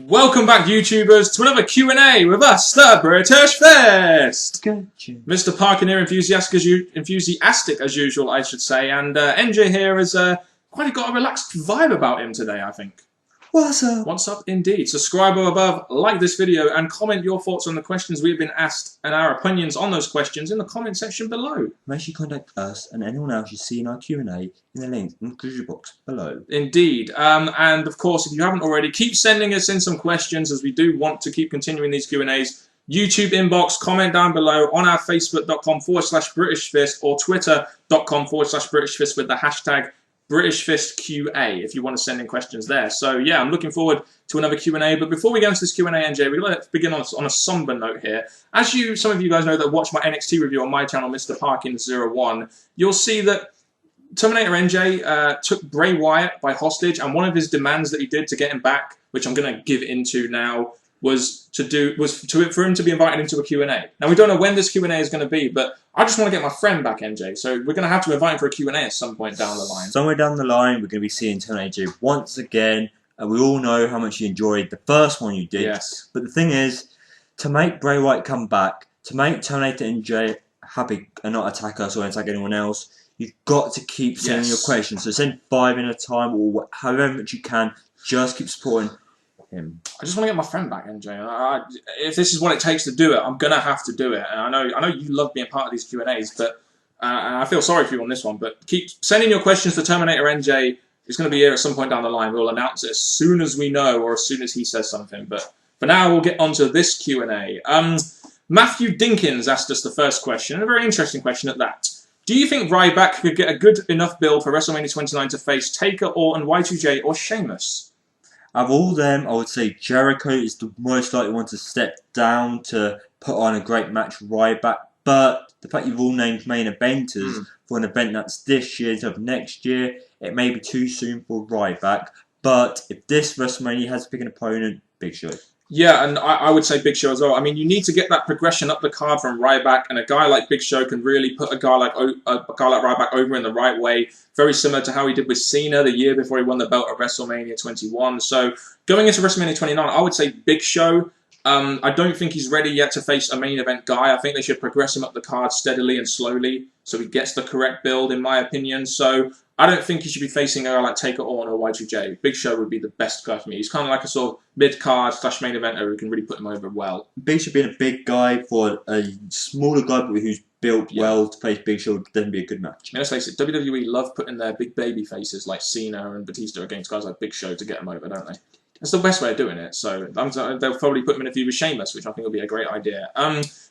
Welcome back, YouTubers, to another Q&A with us, the British Fist! Gotcha. Mr. Parkin here, enthusiastic as usual, I should say, and NJ here has quite got a relaxed vibe about him today, I think. What's up? What's up, indeed. Subscribe above, like this video, and comment your thoughts on the questions we've been asked and our opinions on those questions in the comment section below. Make sure you contact us and anyone else you see in our Q&A in the links in the description box below. Indeed. And of course, if you haven't already, keep sending us in some questions, as we do want to keep continuing these Q&As. YouTube inbox, comment down below on our facebook.com/BritishFist or twitter.com/BritishFist with the hashtag BritishFistQA if you want to send in questions there. So yeah, I'm looking forward to another Q&A. But before we get into this Q&A, NJ, we're going to begin on a somber note here. As some of you guys know that watch my NXT review on my channel, Mr. Parkin01, you'll see that Terminator Nj took Bray Wyatt by hostage, and one of his demands that he did to get him back, which I'm going to give into now, was for him to be invited into a Q&A. Now, we don't know when this Q&A is going to be, but I just want to get my friend back, NJ. So we're going to have to invite him for a Q&A at some point down the line. Somewhere down the line, we're going to be seeing Terminator Nj once again. And we all know how much you enjoyed the first one you did. Yes. But the thing is, to make Bray Wyatt come back, to make Terminator Nj happy and not attack us or attack anyone else, you've got to keep sending your questions. So send 5 in a time or however much you can. Just keep supporting him. I just want to get my friend back, NJ. If this is what it takes to do it, I'm gonna have to do it. And I know you love being part of these Q&As, but I feel sorry for you on this one. But keep sending your questions to Terminator Nj. He's going to be here at some point down the line. We'll announce it as soon as we know, or as soon as he says something. But for now, we'll get on to this Q&A. Matthew Dinkins asked us the first question, and a very interesting question at that. Do you think Ryback could get a good enough build for WrestleMania 29 to face Taker, Orton, Y2J, or Sheamus? Of all them, I would say Jericho is the most likely one to step down to put on a great match with Ryback. But the fact you've all named main eventers for an event that's this year instead of next year, it may be too soon for Ryback. But if this WrestleMania has to pick an opponent, Big Show. Yeah, and I would say Big Show as well. I mean, you need to get that progression up the card from Ryback, and a guy like Big Show can really put a guy like Ryback over in the right way. Very similar to how he did with Cena the year before he won the belt at WrestleMania 21. So going into WrestleMania 29, I would say Big Show. I don't think he's ready yet to face a main event guy. I think they should progress him up the card steadily and slowly so he gets the correct build, in my opinion. So I don't think he should be facing a guy like Taker, Orton, or Y2J. Big Show would be the best guy for me. He's kind of like a sort of mid-card / main eventer who can really put him over well. Big Show being a big guy for a smaller guy who's built well to face Big Show would then be a good match. I mean, let's face it, WWE love putting their big baby faces like Cena and Batista against guys like Big Show to get them over, don't they? That's the best way of doing it. So they'll probably put him in a feud with Sheamus, which I think will be a great idea.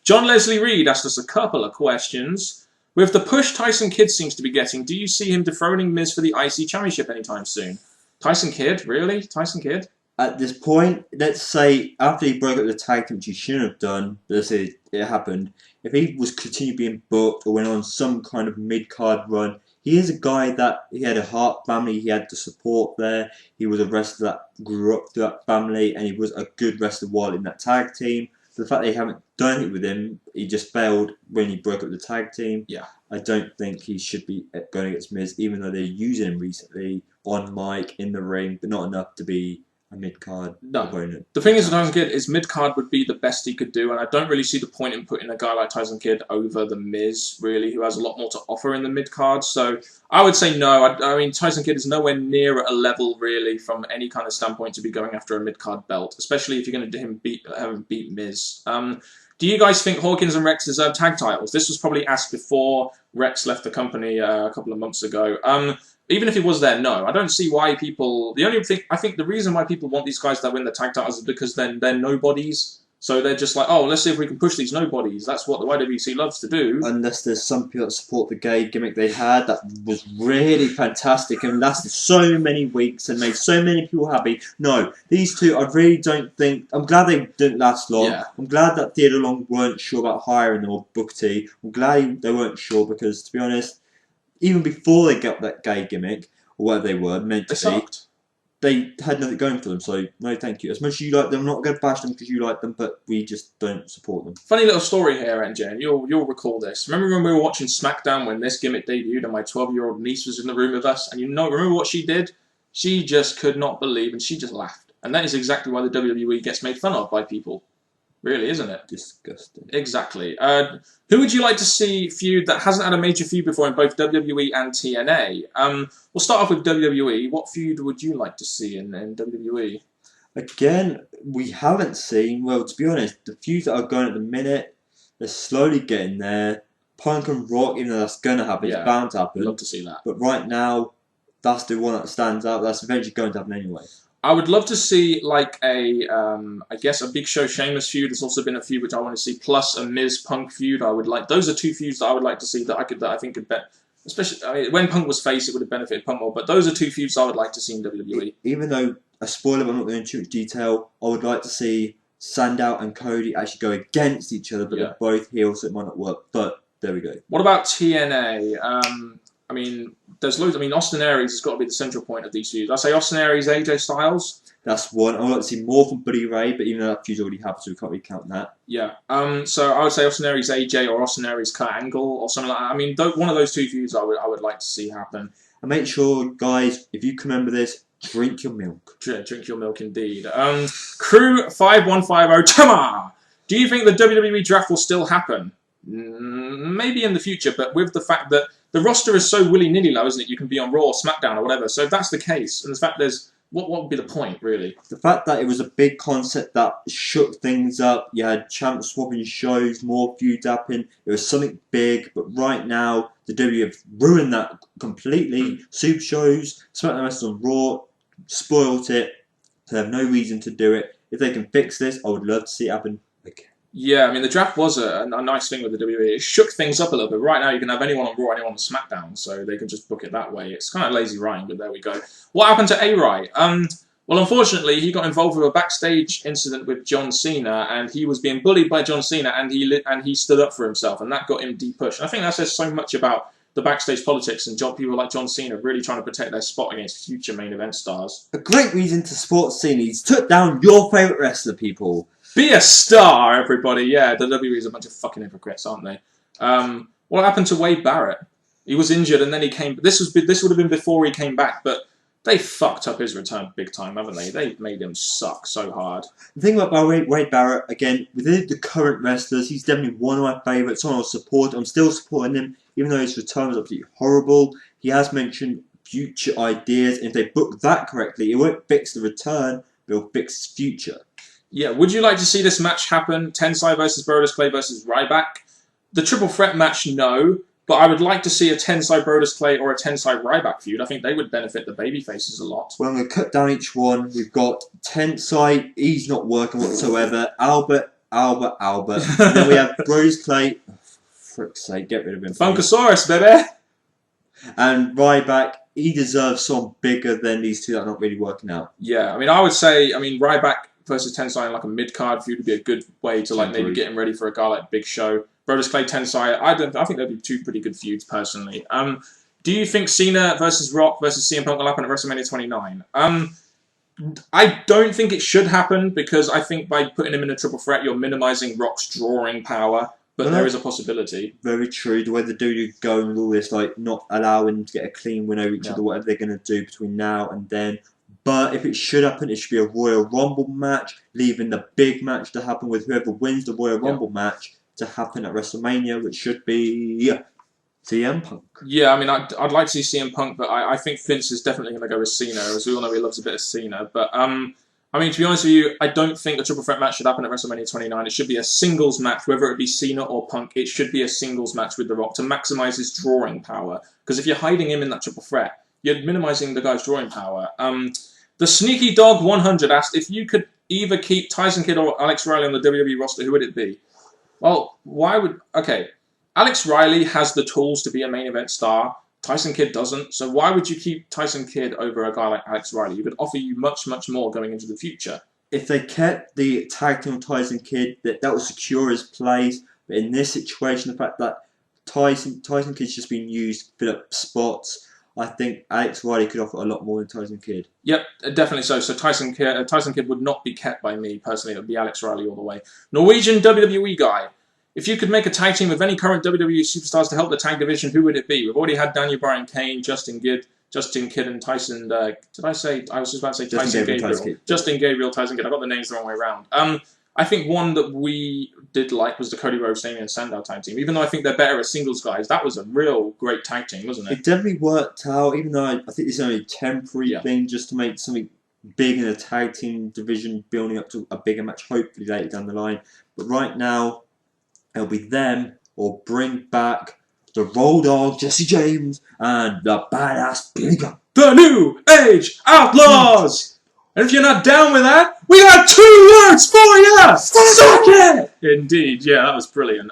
John Leslie Reed asked us a couple of questions. With the push Tyson Kidd seems to be getting, do you see him dethroning Miz for the IC Championship anytime soon? Tyson Kidd? Really? Tyson Kidd? At this point, let's say after he broke up the tag team, which he shouldn't have done, but let's say it happened, if he was continued being booked or went on some kind of mid-card run, he is a guy that he had a Hart family, he had the support there, he was a wrestler that grew up through that family, and he was a good wrestler while in that tag team. The fact they haven't done it with him, he just failed when he broke up the tag team. Yeah. I don't think he should be going against Miz, even though they're using him recently on mic, in the ring, but not enough to be a mid-card opponent. The thing is with Tyson Kidd is mid-card would be the best he could do, and I don't really see the point in putting a guy like Tyson Kidd over the Miz, really, who has a lot more to offer in the mid-card. So I would say no. I mean, Tyson Kidd is nowhere near at a level, really, from any kind of standpoint to be going after a mid-card belt, especially if you're going to have him beat Miz. Do you guys think Hawkins and Rex deserve tag titles? This was probably asked before Rex left the company a couple of months ago. Even if he was there, no. I don't see why people... I think the reason why people want these guys that win the tag titles is because then they're nobodies. So they're just like, oh, let's see if we can push these nobodies. That's what the YWC loves to do. Unless there's some people that support the gay gimmick they had that was really fantastic and lasted so many weeks and made so many people happy. No, these two, I really don't think... I'm glad they didn't last long. Yeah. I'm glad that Theodore Long weren't sure about hiring them, or Booker T. I'm glad they weren't sure because, to be honest, even before they got that gay gimmick, or whatever they were meant to be, they had nothing going for them, so no thank you. As much as you like them, I'm not going to bash them because you like them, but we just don't support them. Funny little story here, NJ, and you'll recall this. Remember when we were watching SmackDown when this gimmick debuted and my 12-year-old niece was in the room with us, and remember what she did? She just could not believe, and she just laughed. And that is exactly why the WWE gets made fun of by people. Really, isn't it? Disgusting. Exactly. Who would you like to see feud that hasn't had a major feud before in both WWE and TNA? We'll start off with WWE. What feud would you like to see in WWE? Again, we haven't seen, well, to be honest, the feuds that are going at the minute, they're slowly getting there. Punk and Rock, even though that's going to happen, it's bound to happen. I'd love to see that. But right now, that's the one that stands out. That's eventually going to happen anyway. I would love to see like I guess a Big Show Sheamus feud. There's also been a feud which I want to see, plus a Miz Punk feud. I would like those are two feuds that I would like to see that I think could bet. Especially when Punk was face, it would have benefited Punk more. But those are two feuds I would like to see in WWE. Even though a spoiler, but I'm not going into too much detail. I would like to see Sandow and Cody actually go against each other, but they're both heels, so it might not work. But there we go. What about TNA? I mean, there's loads. I mean, Austin Aries has got to be the central point of these feuds. I say Austin Aries, AJ Styles. That's one. I would like to see more from Buddy Ray, but even though that feud's already happened, so we can't really count that. Yeah. So I would say Austin Aries, AJ, or Austin Aries, Kurt Angle, or something like that. I mean, one of those two feuds I would like to see happen. And make sure, guys, if you can remember this, drink your milk. Drink your milk, indeed. Crew 5150, Tama! Do you think the WWE Draft will still happen? Maybe in the future, but with the fact that the roster is so willy-nilly low, isn't it? You can be on Raw, SmackDown, or whatever. So if that's the case, and the fact there's... What would be the point, really? The fact that it was a big concept that shook things up. You had champs swapping shows, more feuds happening. It was something big, but right now, the WWE have ruined that completely. Super shows, SmackDown vs. on Raw, spoilt it. They have no reason to do it. If they can fix this, I would love to see it happen again. Yeah, I mean, the draft was a nice thing with the WWE. It shook things up a little bit. Right now, you can have anyone on Raw, anyone on SmackDown, so they can just book it that way. It's kind of lazy writing, but there we go. What happened to A-Rai? Well, unfortunately, he got involved with a backstage incident with John Cena, and he was being bullied by John Cena, and he stood up for himself, and that got him depushed. And I think that says so much about the backstage politics and people like John Cena really trying to protect their spot against future main event stars. A great reason to support Cena. He's took down your favourite wrestler, people. Be a star, everybody. Yeah, the WWE is a bunch of fucking hypocrites, aren't they? What happened to Wade Barrett? He was injured and then he came... This would have been before he came back, but they fucked up his return big time, haven't they? They made him suck so hard. The thing about Wade Barrett, again, within the current wrestlers, he's definitely one of my favourites. Someone I'll support. I'm still supporting him, even though his return was absolutely horrible. He has mentioned future ideas, and if they book that correctly, it won't fix the return, but it'll fix his future. Yeah, would you like to see this match happen? Tensai versus Brodus Clay versus Ryback? The triple threat match, no. But I would like to see a Tensai Brodus Clay or a Tensai Ryback feud. I think they would benefit the babyfaces a lot. Well, I'm going to cut down each one. We've got Tensai. He's not working whatsoever. Albert. And then we have Brodus Clay. Oh, for frick's sake, get rid of him. Funkasaurus, baby! And Ryback. He deserves someone bigger than these two that are not really working out. Yeah, I mean, I would say, Ryback versus Tensai in like a mid-card feud would be a good way to like maybe get him ready for a guy like Big Show. Brodus Clay, Tensai, I think that'd be two pretty good feuds personally. Do you think Cena versus Rock versus CM Punk will happen at WrestleMania 29? I don't think it should happen because I think by putting him in a triple threat, you're minimizing Rock's drawing power. But there is a possibility. Very true. The way the WWE going with all this, like not allowing them to get a clean win over each other, whatever they're going to do between now and then. But if it should happen, it should be a Royal Rumble match, leaving the big match to happen with whoever wins the Royal Rumble match to happen at WrestleMania, which should be CM Punk. Yeah, I mean, I'd like to see CM Punk, but I think Vince is definitely going to go with Cena, as we all know he loves a bit of Cena. But, I mean, to be honest with you, I don't think a triple threat match should happen at WrestleMania 29. It should be a singles match, whether it be Cena or Punk. It should be a singles match with The Rock to maximize his drawing power. Because if you're hiding him in that triple threat, you're minimizing the guy's drawing power. The Sneaky Dog 100 asked, if you could either keep Tyson Kidd or Alex Riley on the WWE roster, who would it be? Well, why would... Okay, Alex Riley has the tools to be a main event star. Tyson Kidd doesn't. So why would you keep Tyson Kidd over a guy like Alex Riley? He would offer you much, much more going into the future. If they kept the tag team Tyson Kidd, that would secure his place. But in this situation, the fact that Tyson Kidd's just been used to fill up spots, I think Alex Riley could offer a lot more than Tyson Kidd. Yep, definitely so. So Tyson Kidd would not be kept by me personally. It would be Alex Riley all the way. Norwegian WWE guy. If you could make a tag team with any current WWE superstars to help the tag division, who would it be? We've already had Daniel Bryan, Kane, Justin Kidd, Justin Kidd and Tyson. Did I say? I was just about to say Justin Tyson Gabriel. Justin Gabriel, Tyson Kidd. I got the names the wrong way around. I think one that we did like was the Cody Rhodes, Damien Sandow tag team. Even though I think they're better as singles guys, that was a real great tag team, wasn't it? It definitely worked out, even though I think it's only a temporary thing just to make something big in the tag team division, building up to a bigger match, hopefully later down the line. But right now, it'll be them or bring back the Road Dogg, Jesse James, and the Badass Billy Gunn. The New Age Outlaws! And if you're not down with that, we got 2 words for you! Suck it! Indeed, yeah, that was brilliant.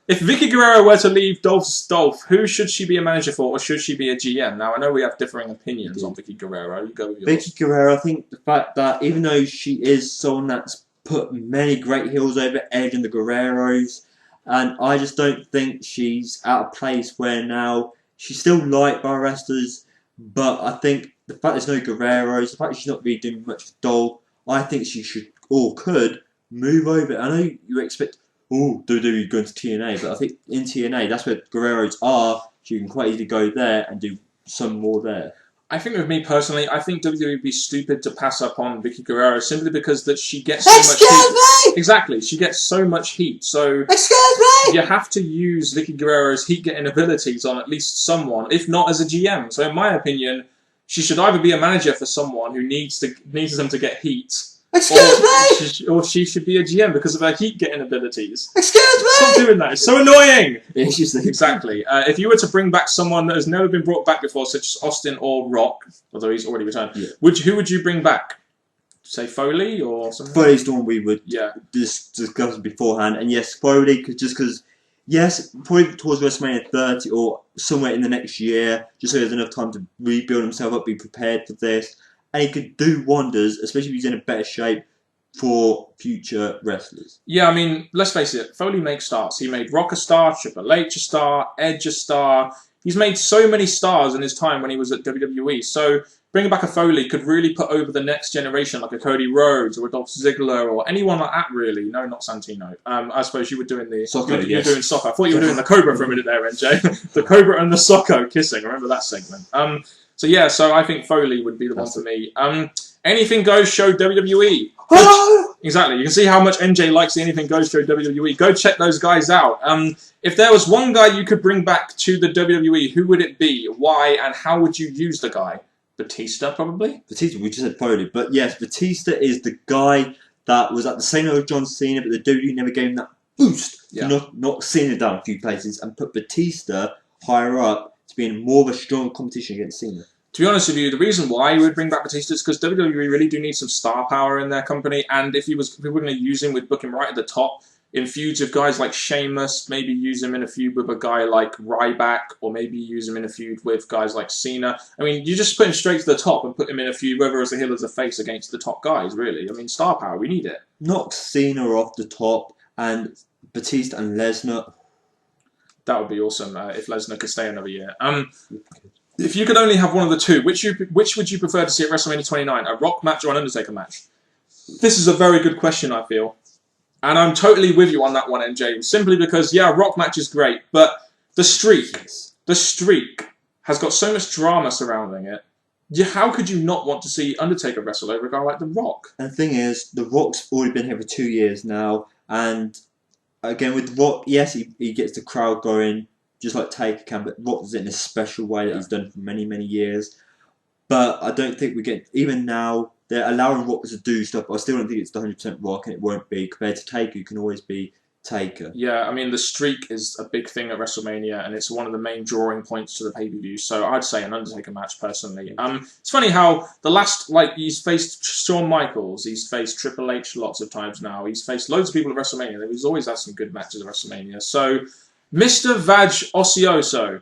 If Vickie Guerrero were to leave Dolph, who should she be a manager for, or should she be a GM? Now, I know we have differing opinions on Vickie Guerrero. You go with yours. Vickie Guerrero, I think the fact that even though she is someone that's put many great heels over Edge and the Guerreros, and I just don't think she's out of place where now she's still liked by wrestlers, but I think the fact there's no Guerreros, the fact that she's not really doing much with Dolph, I think she should or could move over. I know you expect, WWE going to TNA, but I think in TNA, that's where Guerreros are. So you can quite easily go there and do some more there. I think with me personally, I think WWE would be stupid to pass up on Vickie Guerrero simply because that she gets so much heat. Exactly, she gets so much heat. So you have to use Vickie Guerrero's heat-getting abilities on at least someone, if not as a GM. So in my opinion, she should either be a manager for someone who needs them to get heat, or she should be a GM because of her heat-getting abilities. Excuse me! Stop doing that. It's so annoying! It's just Exactly. If you were to bring back someone that has never been brought back before, such as Austin or Rock, although he's already returned, who would you bring back? Say Foley or something? Foley's the one we would discuss beforehand. And yes, Foley, because probably towards WrestleMania 30 or somewhere in the next year, just so he has enough time to rebuild himself up, be prepared for this. And he could do wonders, especially if he's in a better shape for future wrestlers. Yeah, I mean, let's face it, Foley makes stars. He made Rock a star, Triple H a star, Edge a star. He's made so many stars in his time when he was at WWE. So bringing back a Foley could really put over the next generation, like a Cody Rhodes or a Dolph Ziggler or anyone like that, really. No, not Santino. I suppose you were doing the... Socko, you're doing Socko. I thought you were doing the Cobra for a minute there, NJ. The Cobra and the Socko kissing. Remember that segment. So I think Foley would be the one for me. Anything Goes show WWE. Exactly. You can see how much NJ likes the Anything Goes show WWE. Go check those guys out. If there was one guy you could bring back to the WWE, who would it be? Why? And how would you use the guy? Batista, probably? Batista, we just said Foley. But yes, Batista is the guy that was at the same level as John Cena, but the WWE never gave him that boost. Yeah. Knock Cena down a few places and put Batista higher up to be in more of a strong competition against Cena. To be honest with you, the reason why we would bring back Batista is because WWE really do need some star power in their company, and if we were going to use him, we'd book him right at the top in feuds with guys like Sheamus, maybe use him in a feud with a guy like Ryback, or maybe use him in a feud with guys like Cena. I mean, you just put him straight to the top and put him in a feud, whether as a heel or as a face, against the top guys, really. I mean, star power, we need it. Knock Cena off the top, and Batista and Lesnar. That would be awesome if Lesnar could stay another year. If you could only have one of the two, which would you prefer to see at WrestleMania 29? A Rock match or an Undertaker match? This is a very good question, I feel. And I'm totally with you on that one, NJ. Simply because, yeah, a Rock match is great, but the streak has got so much drama surrounding it. How could you not want to see Undertaker wrestle over a guy like The Rock? And the thing is, The Rock's already been here for 2 years now, and again, with Rock, yes, he gets the crowd going, just like Taker can, but Rock does it in a special way that he's done for many, many years. But I don't think we get, even now, they're allowing Rock to do stuff, but I still don't think it's the 100% Rock, and it won't be. Compared to Taker, you can always be Taker. Yeah, I mean, the streak is a big thing at WrestleMania, and it's one of the main drawing points to the pay-per-view, so I'd say an Undertaker match, personally. It's funny how the last, he's faced Shawn Michaels, he's faced Triple H lots of times now, he's faced loads of people at WrestleMania, he's always had some good matches at WrestleMania, so... Mr. Vaj Ocioso,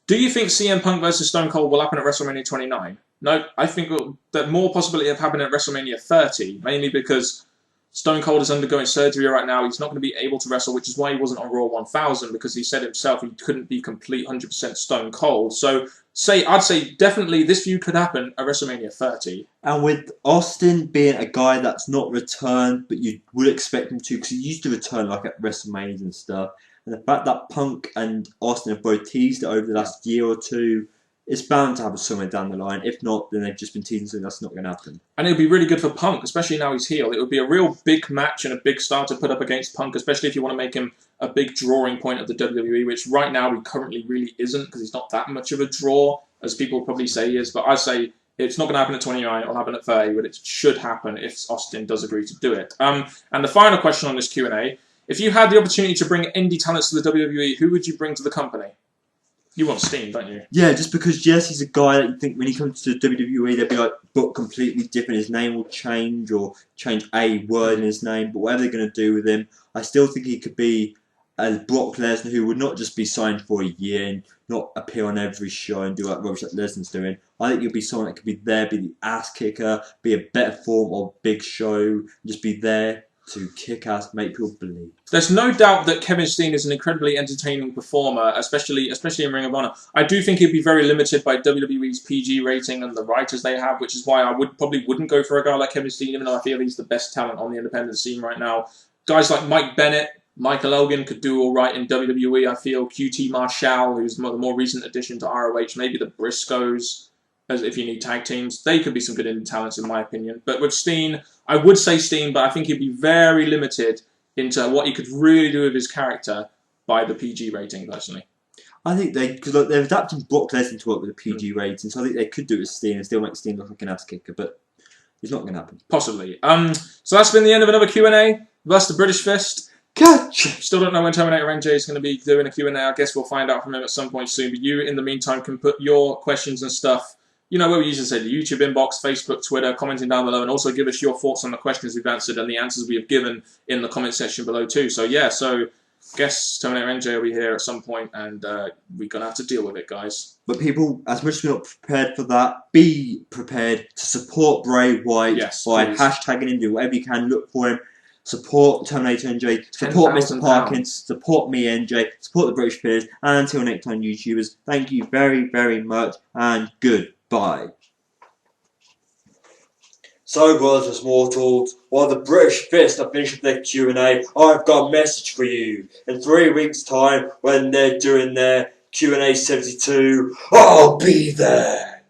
do you think CM Punk versus Stone Cold will happen at WrestleMania 29? No, I think that more possibility of happening at WrestleMania 30, mainly because Stone Cold is undergoing surgery right now. He's not going to be able to wrestle, which is why he wasn't on Raw 1000, because he said himself he couldn't be complete 100% Stone Cold. So I'd say definitely this feud could happen at WrestleMania 30. And with Austin being a guy that's not returned, but you would expect him to, because he used to return at WrestleManias and stuff, and the fact that Punk and Austin have both teased it over the last year or two, it's bound to happen somewhere down the line. If not, then they've just been teasing something that's not going to happen. And it would be really good for Punk, especially now he's heel. It would be a real big match and a big star to put up against Punk, especially if you want to make him a big drawing point of the WWE, which right now he currently really isn't, because he's not that much of a draw, as people probably say he is. But I say it's not going to happen at 29, it'll happen at 30, but it should happen if Austin does agree to do it. And the final question on this Q&A, if you had the opportunity to bring indie talents to the WWE, who would you bring to the company? You want Steen, don't you? Yeah, just because Jesse's a guy that you think when he comes to the WWE, they'll be like, booked completely different. His name will change or change a word in his name, but whatever they're going to do with him, I still think he could be a Brock Lesnar who would not just be signed for a year and not appear on every show and do like rubbish that Lesnar's doing. I think he'll be someone that could be there, be the ass kicker, be a better form of Big Show, just be there to kick ass, make people believe. There's no doubt that Kevin Steen is an incredibly entertaining performer, especially in Ring of Honor. I do think he'd be very limited by WWE's PG rating and the writers they have, which is why I probably wouldn't go for a guy like Kevin Steen, even though I feel he's the best talent on the independent scene right now. Guys like Mike Bennett, Michael Elgin could do all right in WWE. I feel QT Marshall, who's the more recent addition to ROH, maybe the Briscoes, as if you need tag teams, they could be some good indie talents in my opinion. But with Steen, I would say Steen, but I think he'd be very limited into what he could really do with his character by the PG rating, personally. I think because they're adapting Brock Lesnar to work with a PG rating, so I think they could do it with Steen and still make Steen look like an ass kicker, but it's not going to happen. Possibly. So that's been the end of another Q&A. That's the British Fist. Catch! Still don't know when Terminator Nj is going to be doing a Q&A. I guess we'll find out from him at some point soon. But you, in the meantime, can put your questions and stuff, you know, where we usually say the YouTube inbox, Facebook, Twitter, commenting down below, and also give us your thoughts on the questions we've answered and the answers we have given in the comment section below too. So yeah, so guess Terminator Nj will be here at some point, and we're going to have to deal with it, guys. But people, as much as we're not prepared for that, be prepared to support Bray Wyatt by hashtagging him, do whatever you can, look for him. Support Terminator Nj, support Mr. Parkin, support me NJ, support the British Peers, and until next time YouTubers, thank you very, very much, and goodbye. So brothers mortals, while the British Fist are finishing their Q&A, I've got a message for you. In 3 weeks time, when they're doing their Q&A 72, I'll be there.